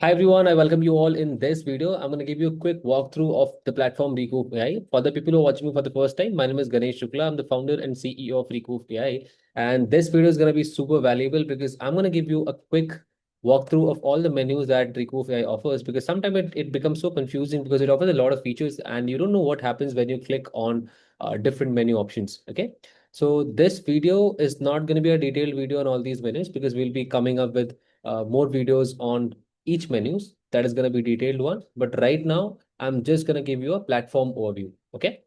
Hi everyone, I welcome you all in this video. I'm going to give you a quick walkthrough of the platform Recoov AI. For the people who are watching me for the first time, my name is Ganesh Shukla. I'm the founder and CEO of Recoov AI. And this video is going to be super valuable because I'm going to give you a quick walkthrough of all the menus that Recoov AI offers, because sometimes it becomes so confusing because it offers a lot of features and you don't know what happens when you click on different menu options. Okay. So this video is not going to be a detailed video on all these menus because we'll be coming up with more videos on each menus. That is going to be detailed one, but right now I'm just going to give you a platform overview. Okay.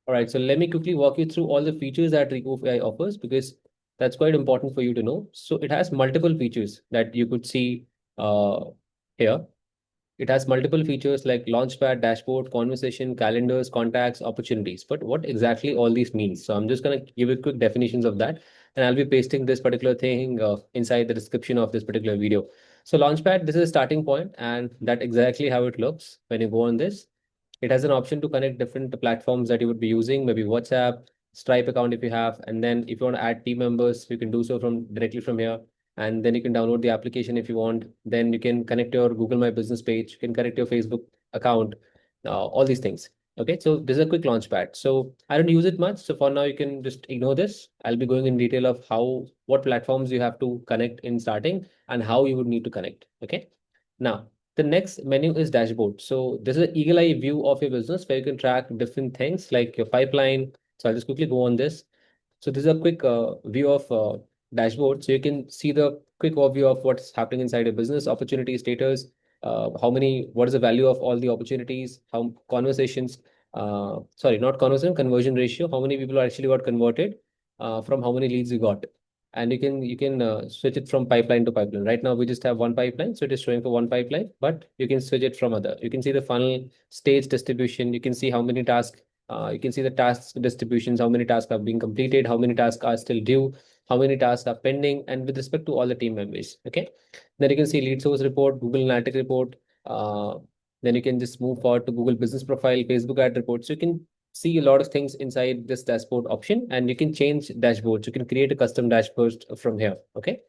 All right, so let me quickly walk you through all the features that Recoov AI offers, because that's quite important for you to know. So it has multiple features that you could see uh, here. It has multiple features like Launchpad, dashboard, conversation, calendars, contacts, opportunities. But what exactly all these means? So I'm just going to give you quick definitions of that, and I'll be pasting this particular thing inside the description of this particular video. So Launchpad, this is a starting point, and that exactly how it looks when you go on this. It has an option to connect different platforms that you would be using, maybe WhatsApp, Stripe account if you have, and then if you want to add team members, you can do so from directly from here. And then you can download the application if you want. Then you can connect your Google My Business page, you can connect your Facebook account, all these things. Okay, so this is a quick launch pad. So I don't use it much. So for now, you can just ignore this. I'll be going in detail of what platforms you have to connect in starting and how you would need to connect. Okay. Now, the next menu is dashboard. So this is an eagle eye view of your business where you can track different things like your pipeline. So I'll just quickly go on this. So this is a quick view of dashboard. So you can see the quick overview of what's happening inside a business, opportunity status, what is the value of all the opportunities, how conversations, sorry, not conversion, conversion ratio, how many people actually got converted from how many leads you got. And you can switch it from pipeline to pipeline. Right now we just have one pipeline, so it is showing for one pipeline, but you can switch it from other. You can see the funnel stage distribution. You can see how many tasks you can see the tasks distributions, how many tasks are being completed, how many tasks are still due, how many tasks are pending, and with respect to all the team members. Okay. Then you can see lead source report, Google Analytics report. Uh, then you can just move forward to Google Business Profile, Facebook ad report. So you can see a lot of things inside this dashboard option, and you can change dashboards. You can create a custom dashboard from here. Okay.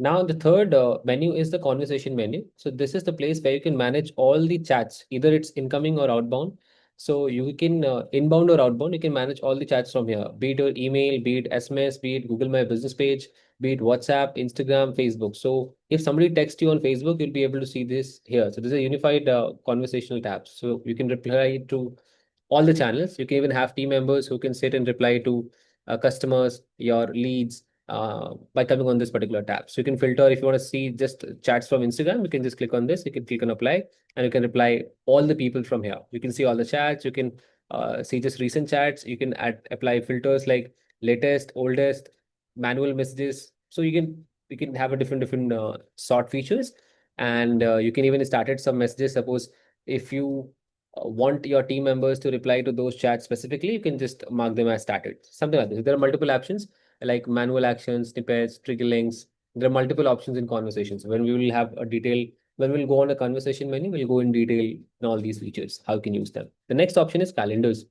Now, the third menu is the conversation menu. So this is the place where you can manage all the chats, either it's incoming or outbound. So you can inbound or outbound, you can manage all the chats from here, be it your email, be it SMS, be it Google My Business page, be it WhatsApp, Instagram, Facebook. So if somebody texts you on Facebook, you'll be able to see this here. So this is a unified conversational tab. So you can reply to all the channels. You can even have team members who can sit and reply to customers, your leads, by coming on this particular tab. So you can filter if you want to see just chats from Instagram, you can just click on this, you can click on apply, and you can reply all the people from here. You can see all the chats, you can see just recent chats, you can apply filters like latest, oldest, manual messages. So you can have a different sort features, and you can even started some messages. Suppose if you want your team members to reply to those chats specifically, you can just mark them as started, something like this. There are multiple options like manual actions, snippets, trigger links. There are multiple options in conversations. When we'll go on a conversation menu, we'll go in detail in all these features, how you can use them. The next option is calendars.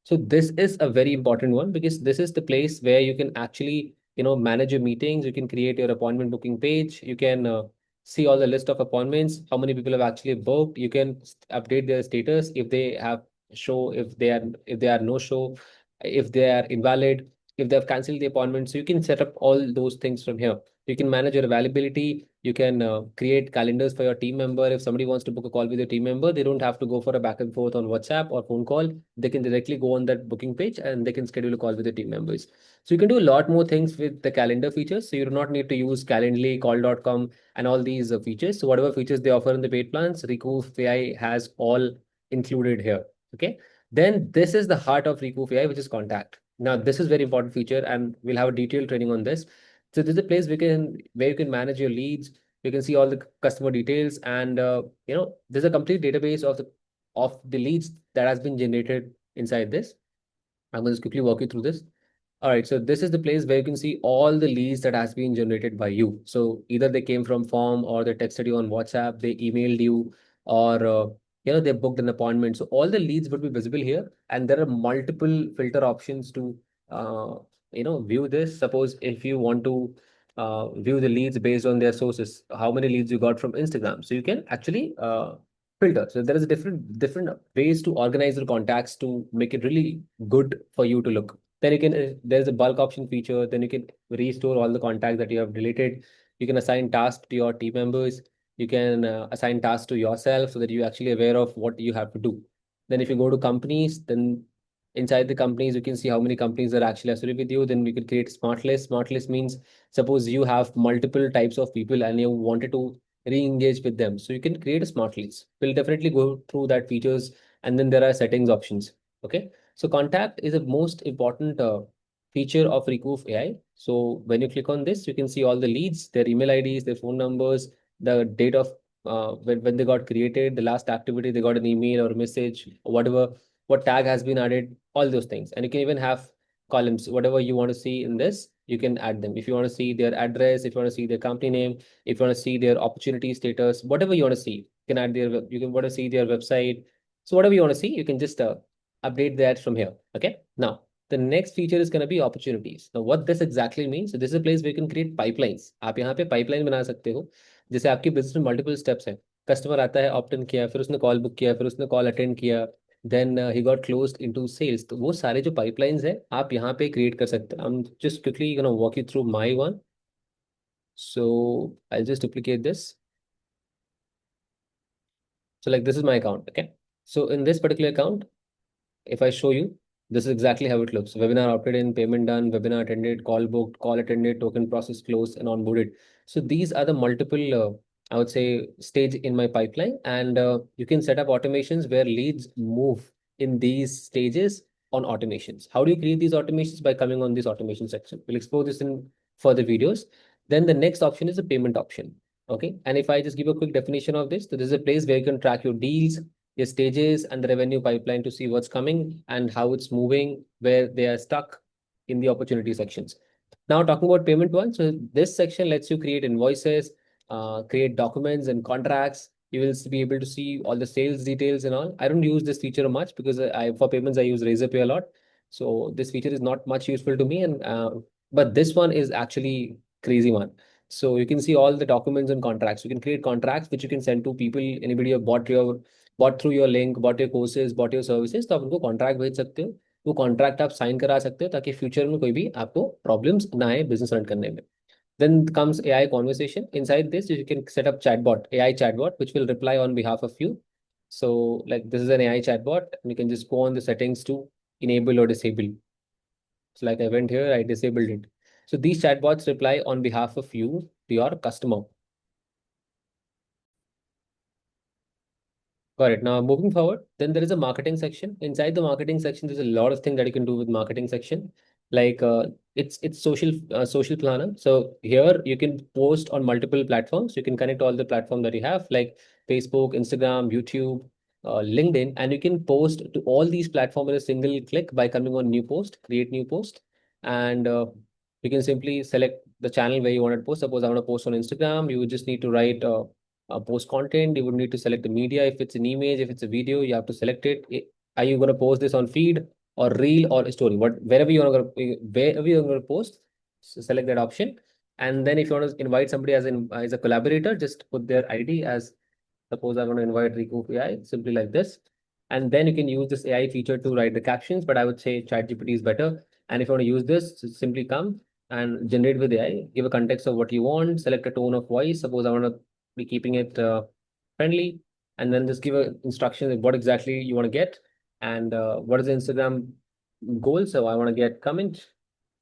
So this is a very important one because this is the place where you can actually, manage your meetings. You can create your appointment booking page. You can see all the list of appointments, how many people have actually booked. You can update their status if they have show, if they are no show, if they are invalid, if they have cancelled the appointment. So you can set up all those things from here. You can manage your availability. You can create calendars for your team member. If somebody wants to book a call with your team member, they don't have to go for a back and forth on WhatsApp or phone call. They can directly go on that booking page and they can schedule a call with the team members. So you can do a lot more things with the calendar features. So you do not need to use Calendly, call.com, and all these features. So whatever features they offer in the paid plans, Recoov AI has all included here. Okay. Then this is the heart of Recoov AI, which is contact. Now, this is very important feature, and we'll have a detailed training on this. So this is a place where you can manage your leads. You can see all the customer details, and there's a complete database of the leads that has been generated inside this. I'm going to quickly walk you through this. All right, so this is the place where you can see all the leads that has been generated by you. So either they came from form, or they texted you on WhatsApp, they emailed you, or they booked an appointment. So all the leads would be visible here, and there are multiple filter options to uh, view this. Suppose if you want to view the leads based on their sources, how many leads you got from Instagram. So you can actually filter. So there is a different ways to organize your contacts to make it really good for you to look. Then you can there's a bulk option feature. Then you can restore all the contacts that you have deleted. You can assign tasks to your team members. You can assign tasks to yourself so that you're actually aware of what you have to do. Then if you go to companies, then inside the companies you can see how many companies are actually associated with you. Then we could create smart list. Smart list means suppose you have multiple types of people and you wanted to re-engage with them, so you can create a smart list. We'll definitely go through that features. And then there are settings options. Okay, so contact is the most important feature of Recoov AI. So when you click on this, you can see all the leads, their email IDs, their phone numbers, the date of when they got created, the last activity they got an email or message or whatever, what tag has been added, all those things. And you can even have columns, whatever you want to see in this, you can add them. If you want to see their address, if you want to see their company name, if you want to see their opportunity status, whatever you want to see, you can add you can want to see their website. So whatever you want to see, you can just update that from here. Okay. Now, the next feature is going to be opportunities. Now, what this exactly means, so this is a place where you can create pipelines. आप यहाँ पे pipeline बना सकते हो. जैसे आपकी business में multiple steps हैं. कस्टमर आता है, ऑप्ट इन किया, फिर उसने कॉल बुक किया, फिर उसने कॉल अटेंड किया, then he got closed into sales. तो वो सारे जो पाइपलाइंस है आप यहाँ पे क्रिएट कर सकते हैं. I am just quickly gonna walk you through my one. So I just duplicate this. So like this is my account. Okay, so in this particular account, if I show you, this is exactly how it looks. Webinar opted in, payment done, webinar attended, call booked, call attended, token process closed, and onboarded. So these are the multiple, I would say, stage in my pipeline. And you can set up automations where leads move in these stages on automations. How do you create these automations? By coming on this automation section. We'll explore this in further videos. Then the next option is the payment option. Okay. And if I just give a quick definition of this, so this is a place where you can track your deals, your stages, and the revenue pipeline to see what's coming and how it's moving, where they are stuck in the opportunity sections. Now, talking about payment one, so this section lets you create invoices, create documents and contracts. You will be able to see all the sales details and all. I don't use this feature much because I for payments I use Razorpay a lot. So this feature is not much useful to me. And but this one is actually crazy one. So you can see all the documents and contracts. You can create contracts which you can send to people, anybody who bought through your link, bought your courses, bought your services, तो आप उनको contract भेज सकते हो. वो contract आप sign करा सकते हो ताकि फ्यूचर में कोई भी आपको प्रॉब्लम्स ना आए बिजनेस रन करने में. Then comes AI conversation. Inside this, you can set up chatbot, AI chatbot, which will reply on behalf of you. So, like this is an AI chatbot, and you can just go on the settings to enable or disable. So, like I went here, I disabled it. So these chatbots reply on behalf of you to your customer. Got it. Now moving forward, then there is a marketing section. Inside the marketing section, there's a lot of things that you can do with marketing section. Like it's social planner. So here you can post on multiple platforms. You can connect all the platform that you have, like Facebook, Instagram, YouTube, LinkedIn, and you can post to all these platforms in a single click by coming on new post, create new post, and you can simply select the channel where you want to post. Suppose I want to post on Instagram, you would just need to write. Post content, you would need to select the media. If it's an image, if it's a video, you have to select it. Are you going to post this on feed or reel or story? Wherever you're going to post, select that option. And then if you want to invite somebody as a collaborator, just put their ID as, suppose I want to invite Recoov AI, simply like this. And then you can use this AI feature to write the captions, but I would say ChatGPT is better. And if you want to use this, simply come and generate with AI, give a context of what you want, select a tone of voice. Suppose I want to be keeping it friendly, and then just give a instruction of what exactly you want to get, and what is the Instagram goal. So I want to get comment,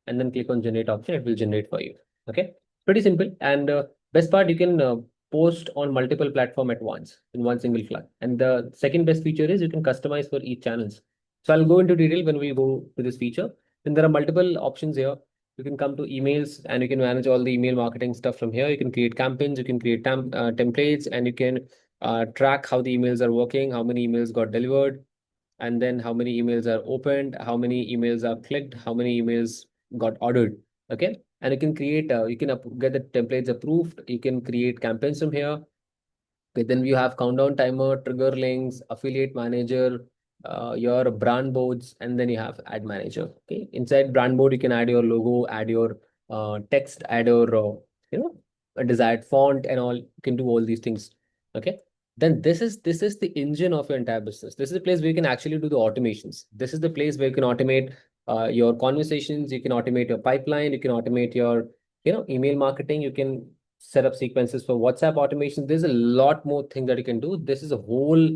and then click on generate option. It will generate for you. Okay, pretty simple. And best part, you can post on multiple platform at once in one single click. And the second best feature is you can customize for each channels. So I'll go into detail when we go to this feature. Then there are multiple options here. You can come to emails and you can manage all the email marketing stuff from here. You can create campaigns, you can create templates, and you can track how the emails are working, how many emails got delivered, and then how many emails are opened, how many emails are clicked, how many emails got ordered. Okay. And you can create, you can get the templates approved. You can create campaigns from here. Okay, then you have countdown timer, trigger links, affiliate manager, your brand boards, and then you have ad manager. Okay, inside brand board you can add your logo, add your text, add your you know a desired font and all. You can do all these things. Okay, then this is the engine of your entire business. This is the place where you can actually do the automations. This is the place where you can automate your conversations. You can automate your pipeline. You can automate your email marketing. You can set up sequences for WhatsApp automation. There's a lot more things that you can do. This is a whole,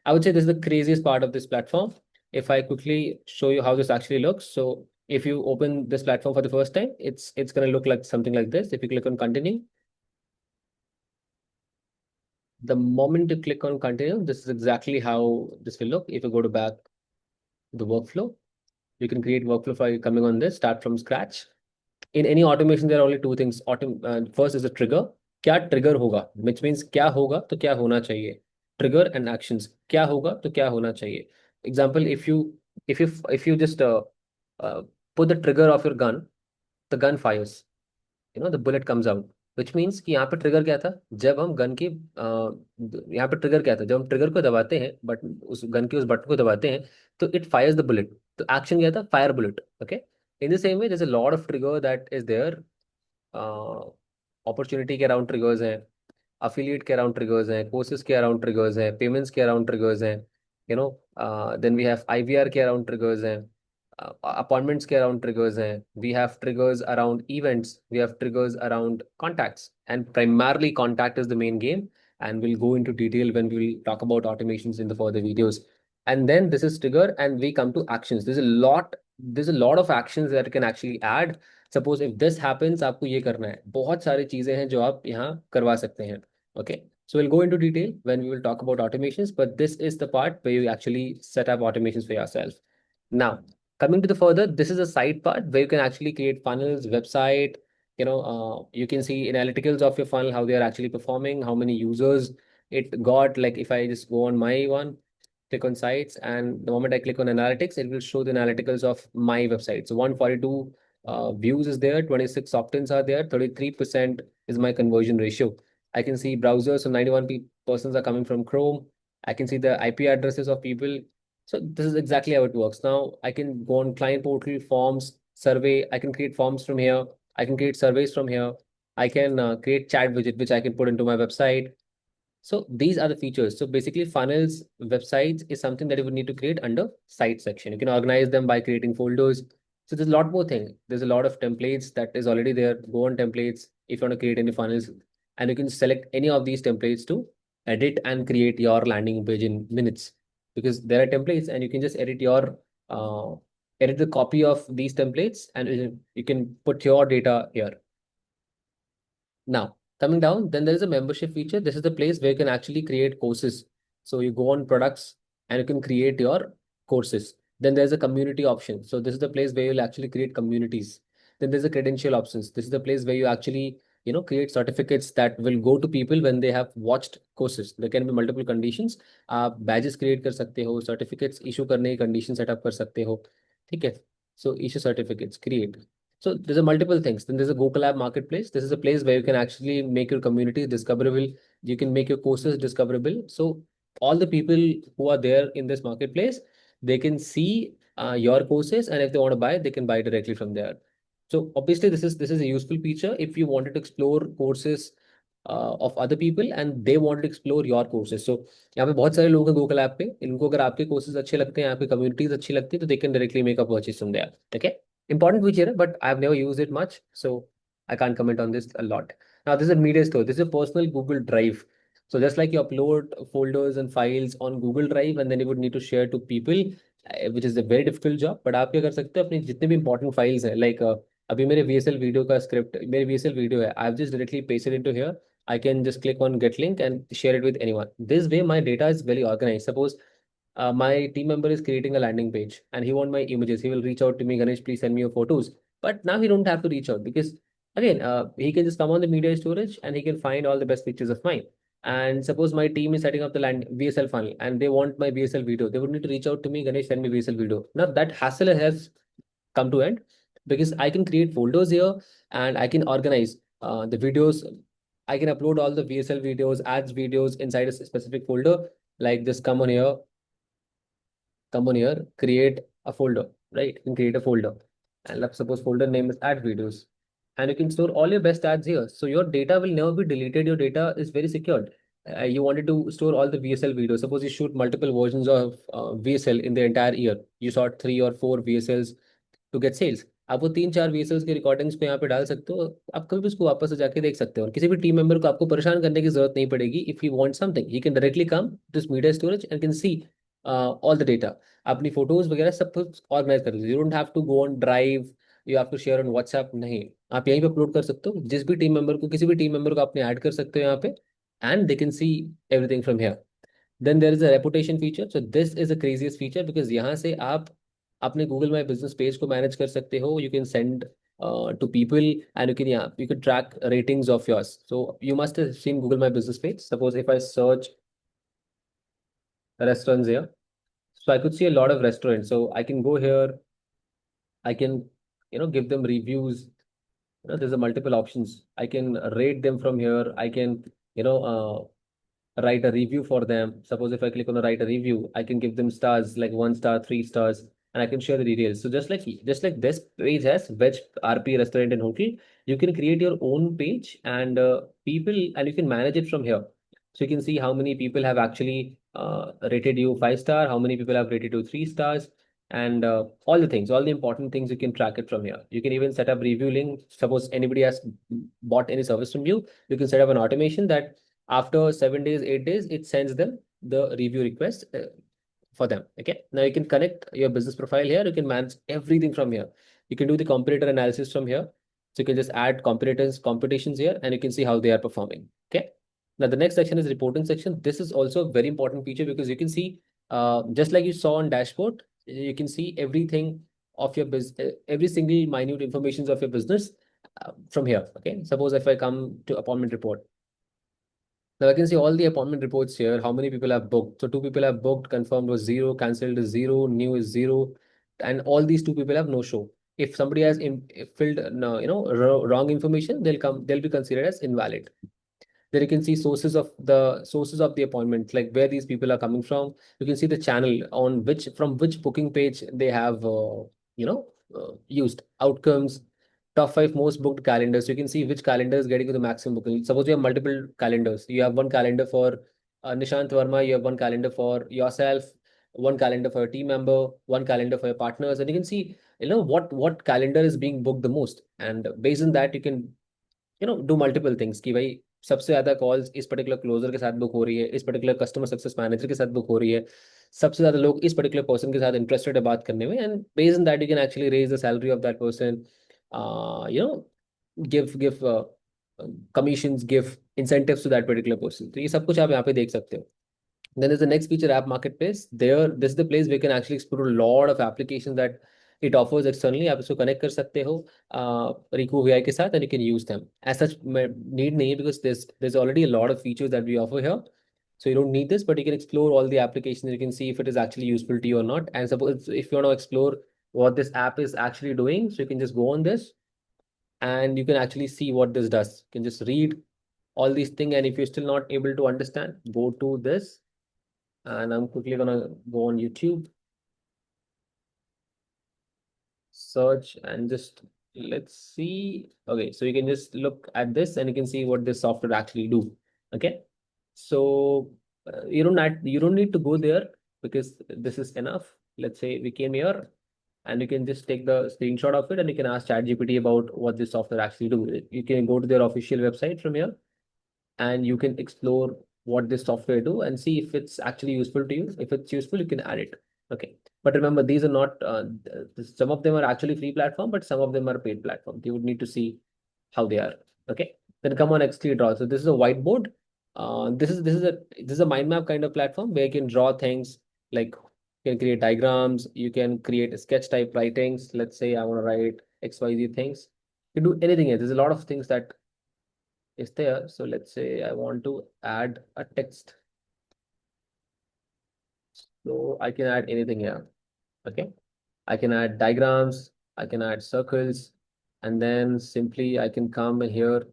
I would say this is the craziest part of this platform. If I quickly show you how this actually looks. So if you open this platform for the first time, it's going to look like something like this. If you click on continue, the moment you click on continue, this is exactly how this will look. If you go to back to the workflow, you can create workflow for coming on this, start from scratch. In any automation, there are only two things. First is the trigger. क्या trigger होगा, which means क्या होगा तो क्या होना चाहिए. Trigger and actions. क्या होगा तो क्या होना चाहिए. Example, if you just uh, put the trigger of your gun, the gun fires. The bullet comes out. Which means कि यहाँ पे ट्रिगर क्या था, जब हम गन की यहाँ पे ट्रिगर क्या था, जब हम ट्रिगर को दबाते हैं, बट उस गन के उस बटन को दबाते हैं, तो इट फायर्स द बुलेट. तो एक्शन क्या था, fire bullet. Okay, in the same way there is a lot of trigger that is there. Opportunity के अराउंड ट्रिगर्स हैं, अफिलिएट के अराउंड ट्रिगर्स हैं, कोर्सेज के अराउंड ट्रिगर्स हैं, पेमेंट्स के अराउंड ट्रिगर्स हैं. देन वी हैव आईवीआर के around triggers हैं, अपॉइंटमेंट्स के अराउंड ट्रिगर्स हैं. We have triggers around events, we have triggers around contacts, and primarily contact is the main game, and we'll go into detail when we will talk about automations in the further videos. And then this is trigger, and we come to actions. There's a lot of actions that you can actually add. Suppose if this happens, आपको ये करना है, बहुत सारी चीजें हैं जो आप यहाँ करवा सकते हैं. Okay, so we'll go into detail when we will talk about automations, but this is the part where you actually set up automations for yourself. Now, coming to the further, this is a side part where you can actually create funnels, website. You can see analyticals of your funnel, how they are actually performing, how many users it got. Like if I just go on my one, click on sites, and the moment I click on analytics, it will show the analyticals of my website. So 142 views is there, 26 opt-ins are there, 33% is my conversion ratio. I can see browsers, so 91 persons are coming from Chrome. I can see the IP addresses of people. So this is exactly how it works. Now I can go on client portal, forms, survey. I can create forms from here. I can create surveys from here. I can create chat widget, which I can put into my website. So these are the features. So basically funnels, websites is something that you would need to create under site section. You can organize them by creating folders. So there's a lot more thing. There's a lot of templates that is already there. Go on templates if you want to create any funnels, and you can select any of these templates to edit and create your landing page in minutes, because there are templates and you can just uh, edit the copy of these templates, and you can put your data here. Now, coming down, then there is a membership feature. This is the place where you can actually create courses. So you go on products and you can create your courses. Then there's a community option. So this is the place where you'll actually create communities. Then there's a credential options. This is the place where you actually, create certificates that will go to people when they have watched courses. There can be multiple conditions. आप badges create कर सकते हो, certificates issue करने की condition set up कर सकते हो. ठीक है? So issue certificates, create. So there's a multiple things. Then there's a Go Collab marketplace. This is a place where you can actually make your community discoverable. You can make your courses discoverable. So all the people who are there in this marketplace, they can see your courses, and if they want to buy, they can buy directly from there. So obviously, this is a useful feature if you wanted to explore courses of other people and they wanted to explore your courses. So यहाँ पे बहुत सारे लोग हैं Google app पे, इनको अगर आपके कोर्सेज अच्छे लगते हैं, आपकी कम्युनिटीज अच्छी लगती है, तो they can directly make a purchase from there. Okay, important feature, but I've never used it much, so I can't comment on this a lot. Now, this is a media store. This is a personal Google Drive. So just like you upload folders and files on Google Drive, and then you would need to share to people, which is a very difficult job. But आप क्या कर सकते हो, अपनी जितने भी important files हैं, like अभी मेरे VSL वीडियो का स्क्रिप्ट, मेरे VSL वीडियो है, I've just directly pasted into here. I can just click on get link and share it with anyone. This way, my data is very organized. Suppose my team member is creating a landing page and he want my images. He will reach out to me, Ganesh, please send me your photos. But now he don't have to reach out, because again, he can just come on the media storage and he can find all the best pictures of mine. And suppose my team is setting up the land VSL funnel and they want my VSL video, they would need to reach out to me, Ganesh, send me VSL video. Now that hassle has come to end, because I can create folders here and I can organize the videos. I can upload all the VSL videos, ads videos inside a specific folder. Like this, come on here. come on here, create a folder, right? You can create a folder. And let's suppose folder name is ad videos. And you can store all your best ads here. So your data will never be deleted. Your data is very secured. You wanted to store all the VSL videos. Suppose you shoot multiple versions of VSL in the entire year. You shot 3 or 4 VSLs to get sales. आप वो 3-4 VSLs की recordings को यहाँ पे डाल सकते हो. आप कभी भी उसको वापस से जाके देख सकते हो, और किसी भी टीम मेंबर को आपको परेशान करने की जरूरत नहीं पड़ेगी. If you want something he can directly come this media storage and can see all the data. अपनी फोटोज वगैरह सब कुछ ऑर्गेनाइज कर लीजिए. You don't have to go on drive, you have to share on WhatsApp. नहीं, आप यहीं पे अपलोड कर सकते हो. जिस भी टीम मेंबर को, किसी भी टीम मेंबर को आपने ऐड कर सकते हो यहाँ पे, and they can see everything from here. Then there is a reputation feature. So this is the craziest feature, because यहाँ से आप अपने गूगल माई बिजनेस पेज को मैनेज कर सकते हो. You can send to people, and you can track ratings of yours. So you must have seen Google My Business page. Suppose if I search restaurants here, so I could see a lot of restaurants. So I can go here, I can give them reviews. There's a multiple options. I can rate them from here. I can you know write a review for them. Suppose if I click on a write a review, I can give them stars like 1 star, 3 stars, and I can share the details. So just like this page has Veg RP restaurant and hotel, you can create your own page, and people, and you can manage it from here. So you can see how many people have actually rated you 5 star, how many people have rated you 3 stars, and all the things, all the important things you can track it from here. You can even set up review link. Suppose anybody has bought any service from you, you can set up an automation that after 7 days, 8 days, it sends them the review request for them. Okay. Now you can connect your business profile here. You can manage everything from here. You can do the competitor analysis from here. So you can just add competitions here, and you can see how they are performing. Okay. Now the next section is reporting section. This is also a very important feature, because you can see, just like you saw on dashboard, you can see everything of your business, every single minute informations of your business from here. Okay. Suppose if I come to appointment report. Now I can see all the appointment reports here, how many people have booked. So 2 people have booked, confirmed was 0, cancelled is 0, new is 0, and all these 2 people have no show. If somebody has filled no, wrong information, they'll be considered as invalid. Then you can see sources of the appointments, like where these people are coming from. You can see the channel on which booking page they have used outcomes. Top 5 most booked calendars. So you can see which calendar is getting to the maximum booking. Suppose you have multiple calendars. You have one calendar for Nishant Verma, you have one calendar for yourself, one calendar for a team member, one calendar for your partners, and you can see what calendar is being booked the most. And based on that, you can do multiple things कि भाई सबसे ज्यादा calls इस particular closure के साथ book हो रही है, इस पर्टिकुलर कस्टमर सक्सेस मैनेजर के साथ बुक हो रही है, सबसे ज्यादा लोग इस पर्टिकुलर पर्सन के साथ इंटरेस्टेड है बात करने में. And based on that you can actually raise the salary of that person, give commissions, give incentives to that particular person. तो ये सब कुछ आप यहाँ पे देख सकते हो. Then there's the next feature, app marketplace. There, this is the place where you can actually explore a lot of applications that it offers externally. आप इसको connect कर सकते हो Recoov AI के साथ, and you can use them. As such, need नहीं, because there's already a lot of features that we offer here. So you don't need this, but you can explore all the applications. You can see if it is actually useful to you or not. And suppose if you want to explore what this app is actually doing, so you can just go on this, and you can actually see what this does. You can just read all these things, and if you're still not able to understand, go to this, and I'm quickly gonna go on YouTube, search, and just let's see. Okay, so you can just look at this, and you can see what this software actually do. Okay, so you don't need to go there, because this is enough. Let's say we came here, and you can just take the screenshot of it, and you can ask ChatGPT about what this software actually do. You can go to their official website from here, and you can explore what this software do and see if it's actually useful to you. If it's useful, you can add it. Okay. But remember, these are not, some of them are actually free platform, but some of them are paid platform. You would need to see how they are. Okay. Then come on, XT Draw. So this is a whiteboard. This is a mind map kind of platform where you can draw things, like you can create diagrams, you can create sketch type writings. Let's say I want to write XYZ things. You can do anything else. There's a lot of things that is there. So let's say I want to add a text. So I can add anything here. Okay. I can add diagrams, I can add circles, and then simply I can come here,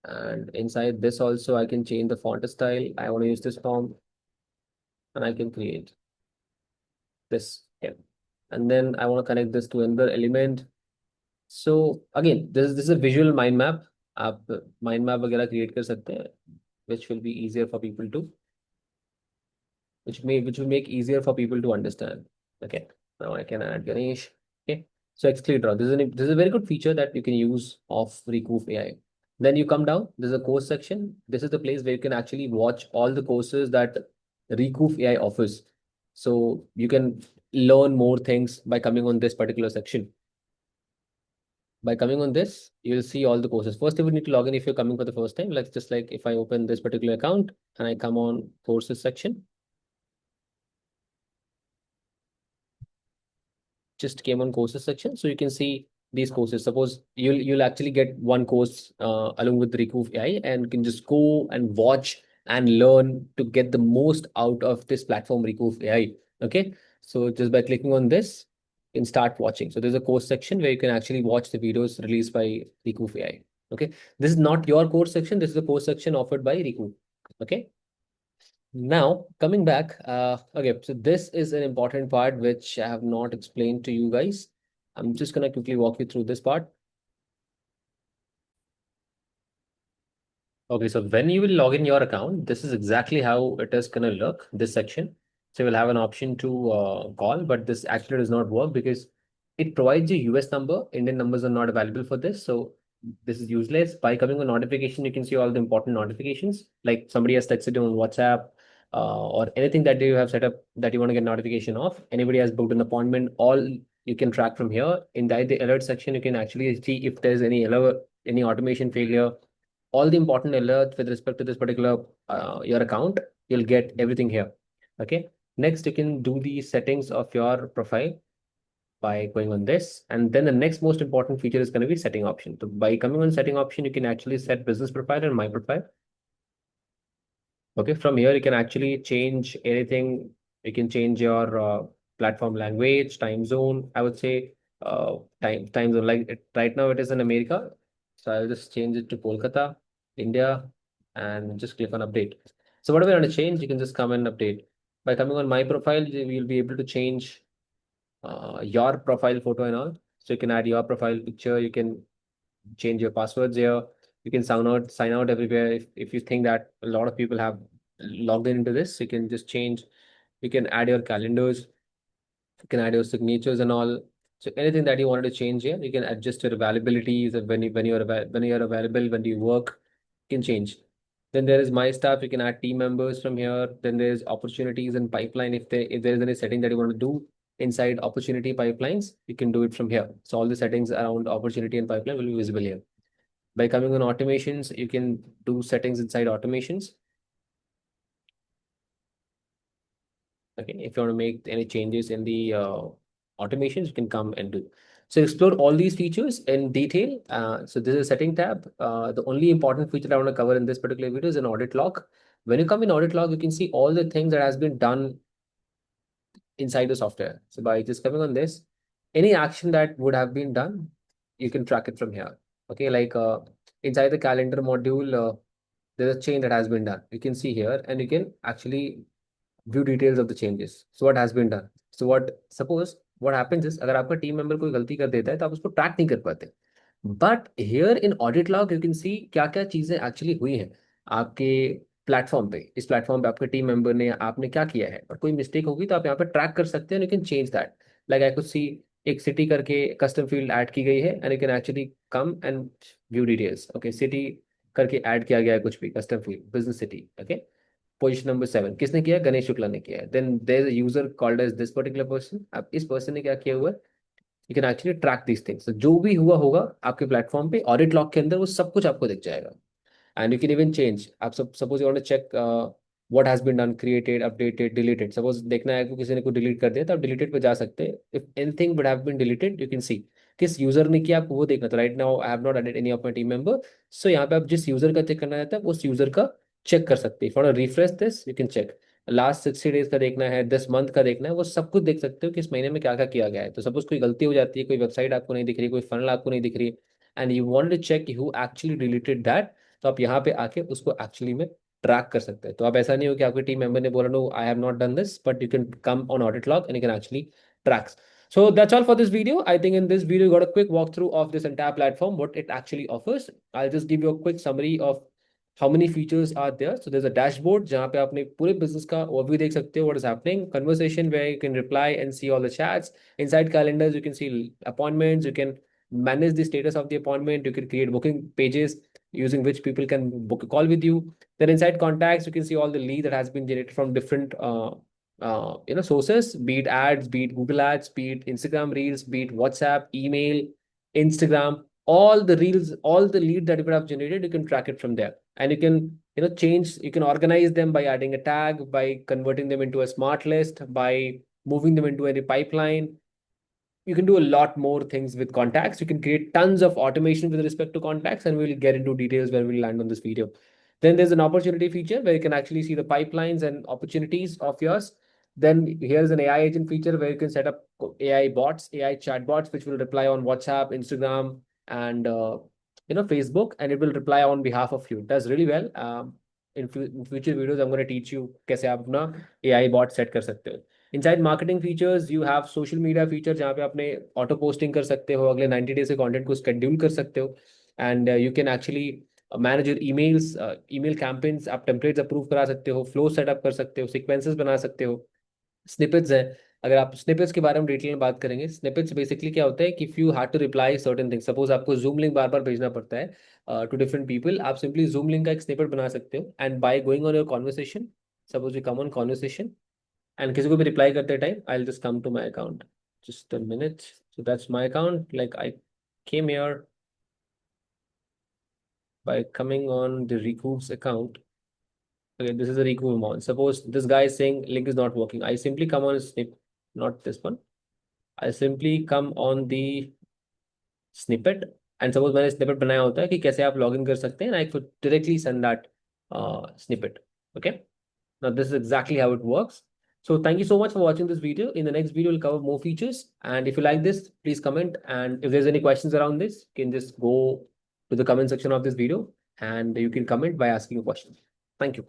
and inside this also I can change the font style. I want to use this font, and I can create. this here. And then I want to connect this to another element. So again, this is a visual mind map. आप mind map वगैरह create कर सकते हैं, which will be easier for people to, which will make easier for people to understand. Okay, now I can add Ganesh. Okay, so exclude draw. This is a very good feature that you can use of Recoov AI. Then you come down. There's a course section. This is the place where you can actually watch all the courses that Recoov AI offers. So you can learn more things by coming on this particular section. By coming on this, you'll see all the courses. First, you would need to log in if you're coming for the first time. Like just like if I open this particular account and I come on courses section, just came on courses section. So you can see these courses. Suppose you'll actually get one course along with Recoov AI and you can just go and watch and learn to get the most out of this platform Recoov AI. Okay. So just by clicking on this, you can start watching. So there's a course section where you can actually watch the videos released by Recoov AI. Okay. This is not your course section. This is a course section offered by Recoov. Okay. Now, coming back, okay, so this is an important part which I have not explained to you guys. I'm just gonna quickly walk you through this part. Okay, so when you will log in your account, this is exactly how it is gonna look, this section. So you'll have an option to call, but this actually does not work because it provides a US number. Indian numbers are not available for this. So this is useless. By coming on notification, you can see all the important notifications. Like somebody has texted you on WhatsApp or anything that you have set up that you want to get notification of. Anybody has booked an appointment, all you can track from here. In the alert section, you can actually see if there's any alert, any automation failure, all the important alerts with respect to this particular your account, you'll get everything here. Okay. Next, you can do the settings of your profile by going on this. And then the next most important feature is going to be setting option. So by coming on setting option, you can actually set business profile and my profile. Okay, from here you can actually change anything. You can change your platform language, time zone. I would say time zone. Like right now it is in America, so I'll just change it to Kolkata, India, and just click on update. So whatever you want to change, you can just come and update. By coming on my profile, you'll be able to change your profile photo and all. So you can add your profile picture. You can change your passwords here. You can sign out everywhere. If you think that a lot of people have logged in into this, you can just change. You can add your calendars. You can add your signatures and all. So anything that you wanted to change here, you can adjust your availability. So when you're available, when do you work, you can change. Then there is my stuff. You can add team members from here. Then there's opportunities and pipeline. If there is any setting that you want to do inside opportunity pipelines, you can do it from here. So all the settings around opportunity and pipeline will be visible here. By coming on automations, you can do settings inside automations. Okay, if you want to make any changes in the automations, you can come and do. So explore all these features in detail. So this is a setting tab. The only important feature I want to cover in this particular video is an audit log. When you come in audit log, you can see all the things that has been done inside the software. So by just coming on this, any action that would have been done, you can track it from here. Okay, like inside the calendar module, there's a change that has been done. You can see here, and you can actually view details of the changes. So what has been done. So what happens is अगर आपका team member कोई गलती कर देता है तो आप उसको ट्रैक नहीं कर पाते. But here in audit log you can सी क्या क्या चीजें एक्चुअली हुई हैं आपके प्लेटफॉर्म पे. इस प्लेटफॉर्म पे आपके टीम मेंबर ने आपने क्या किया है और कोई मिस्टेक होगी तो आप यहाँ पे ट्रैक कर सकते हैं. You can change that. Like I could see एक सिटी करके कस्टम फील्ड ऐड की गई है and you can actually come and view details. Okay, city करके ऐड किया गया है कुछ भी custom field business city. Okay, position number 7 किसने किया है? गणेश शुक्ला ने किया है. Then there is a user called as this particular person. अब इस पर्सन ने क्या किया हुआ है? You can actually track these things. जो भी हुआ होगा आपके प्लेटफॉर्म पे ऑडिट लॉग के अंदर वो सब कुछ आपको दिख जाएगा. And you can even change. आप सब suppose you want to check what has been done, created, updated, deleted. Suppose देखना है कि किसी ने को डिलीट कर दिया तो आप डिलीटेड पे जा सकते हैं. If anything would have been deleted you can see किस यूजर ने किया, आपको वो देखना. तो right now I have not added any of my team member. So यहाँ पे आप जिस यूजर का चेक करना चाहते हैं उस यूजर का चेक कर सकते हैं. For refresh this you can check. Last 60 days का देखना है, 10 मंथ का देखना है, वो सब कुछ देख सकते हो कि इस महीने में क्या क्या किया गया है. तो सपोज कोई गलती हो जाती है, कोई वेबसाइट आपको नहीं दिख रही, कोई फनल आपको नहीं दिख रही, and you want to check who actually deleted that, तो आप यहाँ पे आके उसको एक्चुअली में ट्रैक कर सकते हैं। तो आप ऐसा नहीं हो कि आपके टीम मेंबर ने बोला no I have not done this, but you can come on audit log and you can actually track. So that's all for this video. I think in this video you got a quick walkthrough of this entire platform, what it actually offers. I'll just give you a quick summary of how many features are there. So there's a dashboard जहाँ पे आपने पूरे business का overview देख सकते हो, what is happening, conversation where you can reply and see all the chats. Inside calendars you can see appointments, you can manage the status of the appointment, you can create booking pages using which people can book a call with you. Then inside contacts you can see all the lead that has been generated from different sources, be it ads, be it Google ads, be it Instagram reels, be it WhatsApp, email, Instagram, all the reels, all the lead that you could have generated, you can track it from there. And you can, change, you can organize them by adding a tag, by converting them into a smart list, by moving them into any pipeline. You can do a lot more things with contacts. You can create tons of automation with respect to contacts, and we'll get into details when we land on this video. Then there's an opportunity feature where you can actually see the pipelines and opportunities of yours. Then here's an AI agent feature where you can set up AI bots, AI chatbots, which will reply on WhatsApp, Instagram, and Facebook, and it will reply on behalf of you. It does really well. In future videos, I'm going to teach you कैसे आप अपना AI bot set कर सकते हो. Inside marketing features you have social media feature जहाँ पे आपने auto posting कर सकते हो, अगले 90 डेज के कंटेंट को शेड्यूल कर सकते हो, and you can actually manage your emails, email campaigns, आप टेम्पलेट्स अप्रूव करा सकते हो, फ्लो सेटअप कर सकते हो, सीक्वेंसेस बना सकते हो, स्निपेट्स है. अगर आप स्निपेट्स के बारे में डिटेल में बात करेंगे, स्निपेट्स बेसिकली क्या होता है कि if you have to reply certain things, suppose आपको जूम लिंक बार बार भेजना पड़ता है टू डिफरेंट पीपल, आप सिंपली जूम लिंक का एक स्निपेट बना सकते हो, and by going on your conversation, suppose you come on conversation and किसी को भी रिप्लाई करते time, I will just come to my account, just a minute. So that's my account, like I came here by coming on the Recoov's account. Okay, this is a Recoov amount. Suppose this guy is saying link is not working. I simply come on a snip, not this one. I simply come on the snippet, and suppose मैंने snippet बनाया होता है कि कैसे आप login कर सकते हैं, and I could directly send that snippet. Okay. Now this is exactly how it works. So thank you so much for watching this video. In the next video, we'll cover more features. And if you like this, please comment. And if there's any questions around this, you can just go to the comment section of this video and you can comment by asking a question. Thank you.